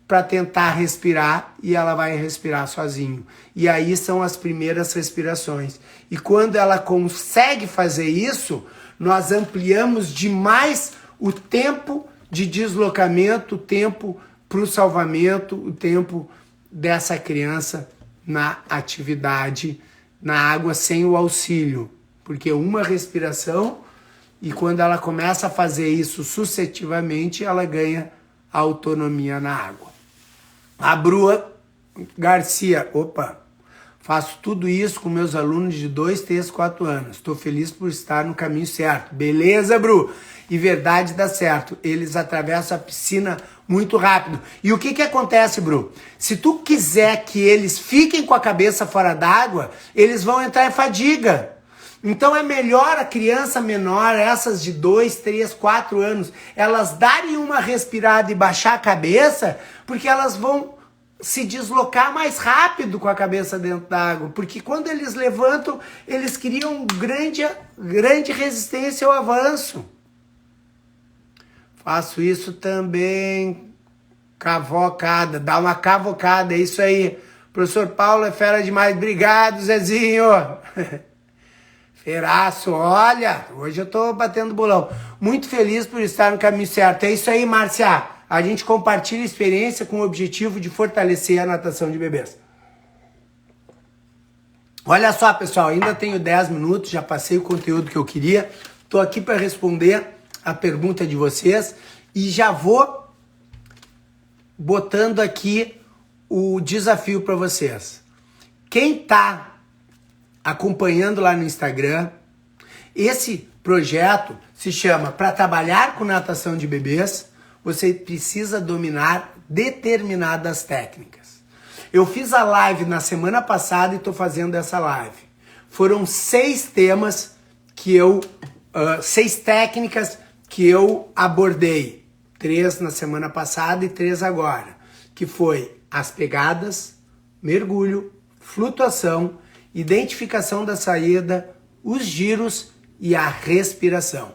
para tentar respirar e ela vai respirar sozinho. E aí são as primeiras respirações. E quando ela consegue fazer isso, nós ampliamos demais o tempo de deslocamento, o tempo para o salvamento, o tempo dessa criança na atividade, na água sem o auxílio. Porque uma respiração, e quando ela começa a fazer isso sucessivamente, ela ganha autonomia na água. A Brua Garcia, faço tudo isso com meus alunos de 2, 3, 4 anos. Estou feliz por estar no caminho certo. Beleza, Bru? E verdade, dá certo. Eles atravessam a piscina muito rápido. E o que acontece, Bru? Se tu quiser que eles fiquem com a cabeça fora d'água, eles vão entrar em fadiga. Então é melhor a criança menor, essas de 2, 3, 4 anos, elas darem uma respirada e baixar a cabeça, porque elas vão se deslocar mais rápido com a cabeça dentro da água. Porque quando eles levantam, eles criam grande resistência ao avanço. Faço isso também, cavocada, dá uma cavocada, é isso aí. Professor Paulo é fera demais, obrigado, Zezinho. Feraço, olha, hoje eu tô batendo bolão. Muito feliz por estar no caminho certo. É isso aí, Márcia. A gente compartilha experiência com o objetivo de fortalecer a natação de bebês. Olha só, pessoal, ainda tenho 10 minutos, já passei o conteúdo que eu queria. Tô aqui para responder a pergunta de vocês e já vou botando aqui o desafio para vocês. Quem tá acompanhando lá no Instagram, esse projeto se chama Para Trabalhar com Natação de Bebês, você precisa dominar determinadas técnicas. Eu fiz a live na semana passada e estou fazendo essa live. Foram 6 temas que 6 técnicas que eu abordei. 3 na semana passada e 3 agora. Que foi as pegadas, mergulho, flutuação, identificação da saída, os giros e a respiração.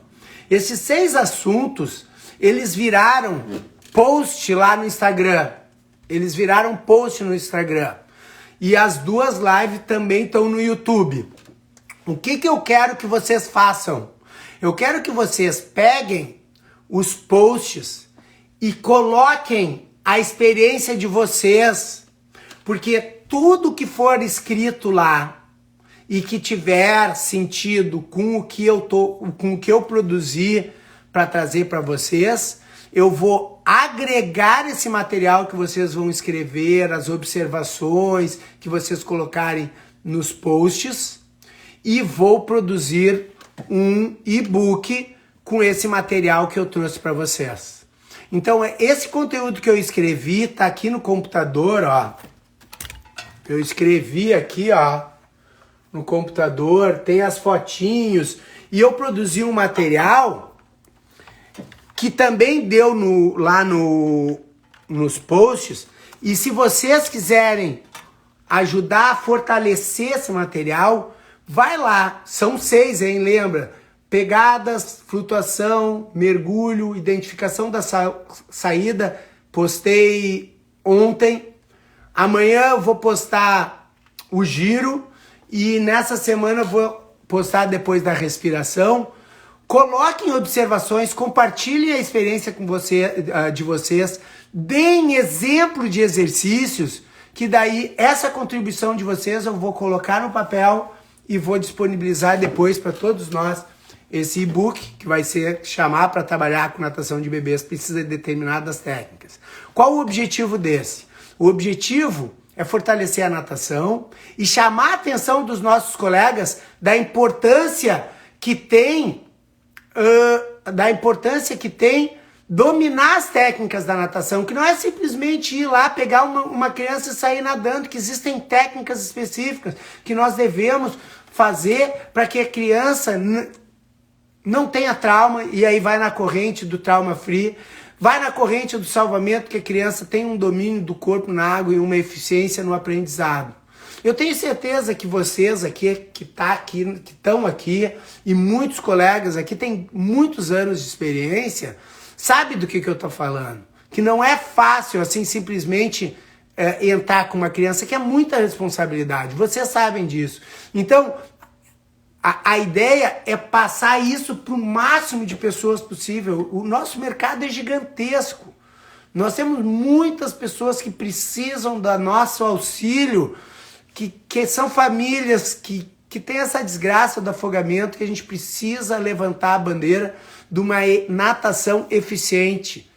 Esses 6 assuntos, eles viraram post lá no Instagram. E as 2 lives também estão no YouTube. O que eu quero que vocês façam? Eu quero que vocês peguem os posts e coloquem a experiência de vocês. Porque tudo que for escrito lá e que tiver sentido com o que eu produzi para trazer para vocês, eu vou agregar esse material que vocês vão escrever, as observações que vocês colocarem nos posts e vou produzir um e-book com esse material que eu trouxe para vocês. Então, esse conteúdo que eu escrevi tá aqui no computador, ó. Eu escrevi aqui, ó, no computador, tem as fotinhos, e eu produzi um material que também deu lá no nos posts. E se vocês quiserem ajudar a fortalecer esse material, vai lá. São 6, hein? Lembra? Pegadas, flutuação, mergulho, identificação da saída. Postei ontem. Amanhã eu vou postar o giro. E nessa semana eu vou postar depois da respiração. Coloquem observações, compartilhem a experiência de vocês, deem exemplo de exercícios, que daí essa contribuição de vocês eu vou colocar no papel e vou disponibilizar depois para todos nós esse e-book que vai ser chamar para trabalhar com natação de bebês, precisa de determinadas técnicas. Qual o objetivo desse? O objetivo é fortalecer a natação e chamar a atenção dos nossos colegas da importância que tem dominar as técnicas da natação, que não é simplesmente ir lá, pegar uma criança e sair nadando, que existem técnicas específicas que nós devemos fazer para que a criança não tenha trauma, e aí vai na corrente do trauma free, vai na corrente do salvamento, que a criança tem um domínio do corpo na água e uma eficiência no aprendizado. Eu tenho certeza que vocês aqui, que estão aqui, e muitos colegas aqui têm muitos anos de experiência, sabem do que eu estou falando. Que não é fácil, assim, simplesmente entrar com uma criança, que é muita responsabilidade. Vocês sabem disso. Então, a ideia é passar isso para o máximo de pessoas possível. O nosso mercado é gigantesco. Nós temos muitas pessoas que precisam do nosso auxílio, que são famílias que tem essa desgraça do afogamento, que a gente precisa levantar a bandeira de uma natação eficiente.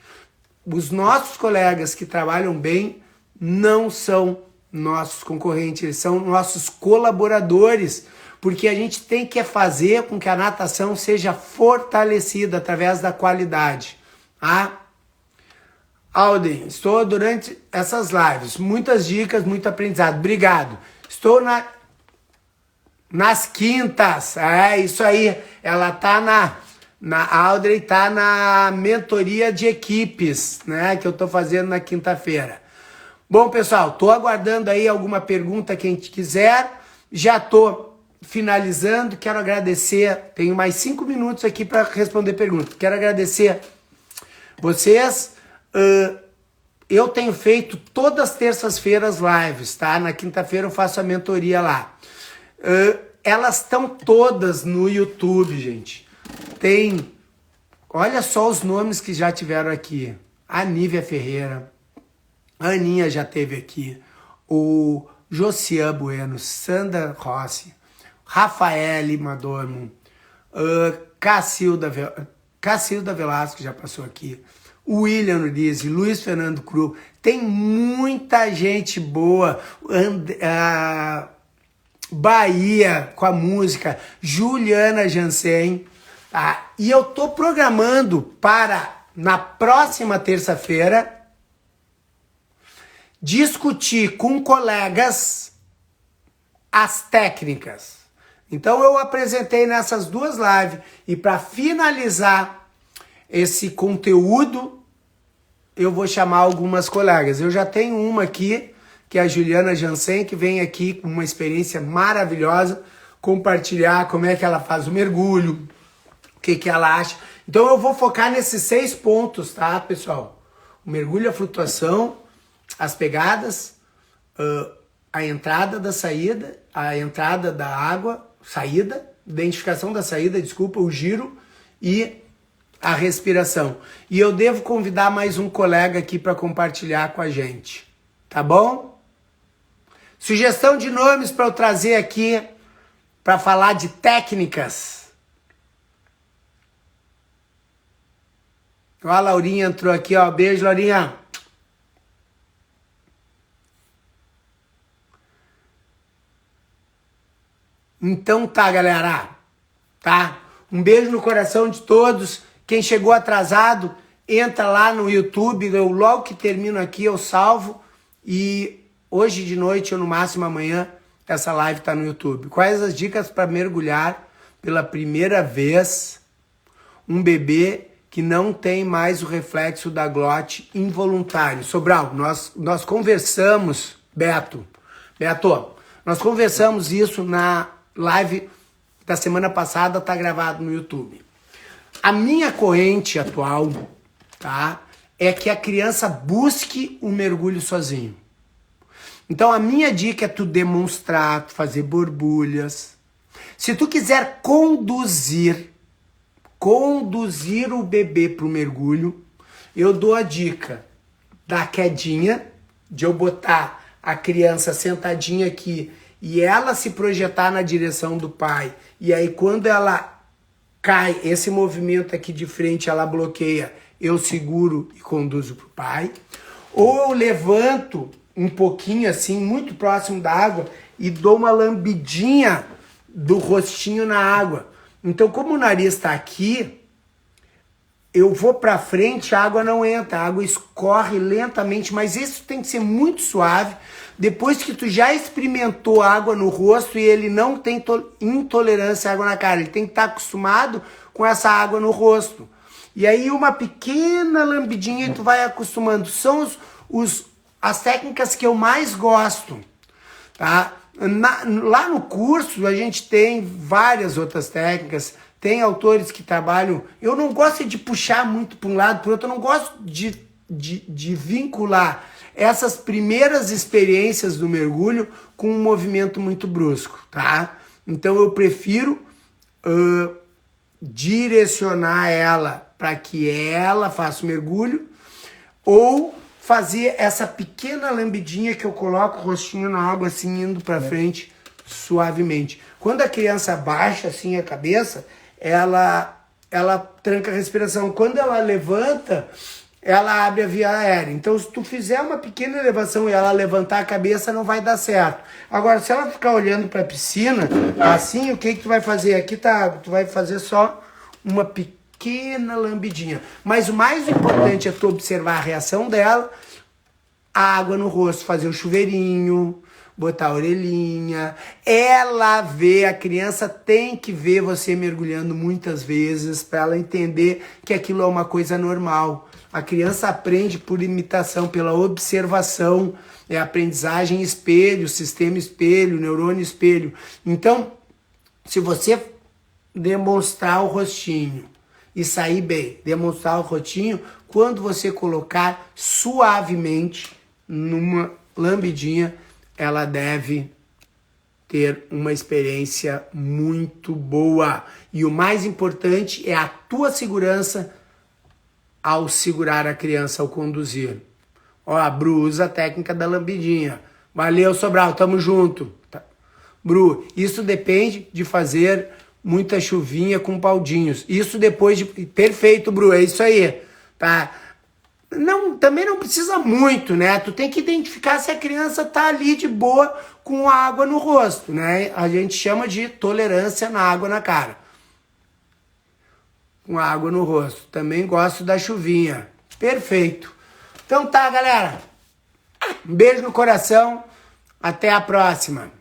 Os nossos colegas que trabalham bem não são nossos concorrentes, eles são nossos colaboradores, porque a gente tem que fazer com que a natação seja fortalecida através da qualidade. Alden, estou durante essas lives, muitas dicas, muito aprendizado. Obrigado. Estou nas quintas. É isso aí. Ela tá a Audrey tá na mentoria de equipes, né, que eu tô fazendo na quinta-feira. Bom, pessoal, tô aguardando aí alguma pergunta quem quiser. Já tô finalizando, quero agradecer. Tenho mais 5 minutos aqui para responder perguntas. Quero agradecer vocês. Eu tenho feito todas as terças-feiras lives, tá? Na quinta-feira eu faço a mentoria lá. Elas estão todas no YouTube, gente. Olha só os nomes que já tiveram aqui. A Nívia Ferreira, a Aninha já teve aqui, o Josian Bueno, Sandra Rossi, Rafael Madormo, Cacilda Velasco já passou aqui, o William Nunes, Luiz Fernando Cru, tem muita gente boa, Bahia com a música, Juliana Jansen, tá? E eu tô programando para, na próxima terça-feira, discutir com colegas as técnicas. Então eu apresentei nessas 2 lives, e para finalizar esse conteúdo, eu vou chamar algumas colegas. Eu já tenho uma aqui, que é a Juliana Jansen, que vem aqui com uma experiência maravilhosa, compartilhar como é que ela faz o mergulho, o que ela acha. Então eu vou focar nesses 6 pontos, tá, pessoal? O mergulho, a flutuação, as pegadas, a entrada da saída, a entrada da água, saída, identificação da saída, desculpa, o giro e a respiração. E eu devo convidar mais um colega aqui para compartilhar com a gente, tá bom? Sugestão de nomes para eu trazer aqui para falar de técnicas. Ó, a Laurinha entrou aqui, ó. Beijo, Laurinha. Então tá, galera. Tá? Um beijo no coração de todos. Quem chegou atrasado, entra lá no YouTube. Eu, logo que termino aqui, eu salvo. E hoje de noite, ou no máximo amanhã, essa live tá no YouTube. Quais as dicas para mergulhar pela primeira vez um bebê que não tem mais o reflexo da glote involuntário. Sobral, nós conversamos, Beto, nós conversamos isso na live da semana passada, tá gravado no YouTube. A minha corrente atual, tá, é que a criança busque o mergulho sozinho. Então a minha dica é tu demonstrar, tu fazer borbulhas. Se tu quiser conduzir o bebê para o mergulho, eu dou a dica da quedinha, de eu botar a criança sentadinha aqui e ela se projetar na direção do pai. E aí quando ela cai, esse movimento aqui de frente ela bloqueia, eu seguro e conduzo para o pai. Ou eu levanto um pouquinho assim, muito próximo da água e dou uma lambidinha do rostinho na água. Então, como o nariz está aqui, eu vou para frente, a água não entra, a água escorre lentamente, mas isso tem que ser muito suave. Depois que tu já experimentou água no rosto e ele não tem intolerância à água na cara, ele tem que estar acostumado com essa água no rosto. E aí uma pequena lambidinha e tu vai acostumando. São as técnicas que eu mais gosto, tá? Lá no curso a gente tem várias outras técnicas, tem autores que trabalham, eu não gosto de puxar muito para um lado, para o outro, eu não gosto de vincular essas primeiras experiências do mergulho com um movimento muito brusco, tá? Então eu prefiro direcionar ela para que ela faça o mergulho ou fazer essa pequena lambidinha que eu coloco o rostinho na água assim, indo para frente suavemente. Quando a criança baixa assim a cabeça, ela tranca a respiração. Quando ela levanta, ela abre a via aérea. Então, se tu fizer uma pequena elevação e ela levantar a cabeça, não vai dar certo. Agora, se ela ficar olhando para a piscina, assim, o que tu vai fazer? Aqui tá água, tu vai fazer só uma pequena lambidinha. Mas o mais importante é tu observar a reação dela, a água no rosto, fazer o chuveirinho, botar a orelhinha. Ela vê, a criança tem que ver você mergulhando muitas vezes para ela entender que aquilo é uma coisa normal. A criança aprende por imitação, pela observação, é aprendizagem espelho, sistema espelho, neurônio espelho. Então, se você demonstrar o rostinho e sair bem, demonstrar o rostinho, quando você colocar suavemente numa lambidinha, ela deve ter uma experiência muito boa. E o mais importante é a tua segurança ao segurar a criança, ao conduzir. Ó, a Bru usa a técnica da lambidinha. Valeu, Sobral, tamo junto. Tá. Bru, isso depende de fazer muita chuvinha com baldinhos. Isso depois de... Perfeito, Bru, é isso aí. Tá? Não, também não precisa muito, né? Tu tem que identificar se a criança tá ali de boa com a água no rosto, né? A gente chama de tolerância na água na cara. Com a água no rosto. Também gosto da chuvinha. Perfeito. Então tá, galera. Um beijo no coração. Até a próxima.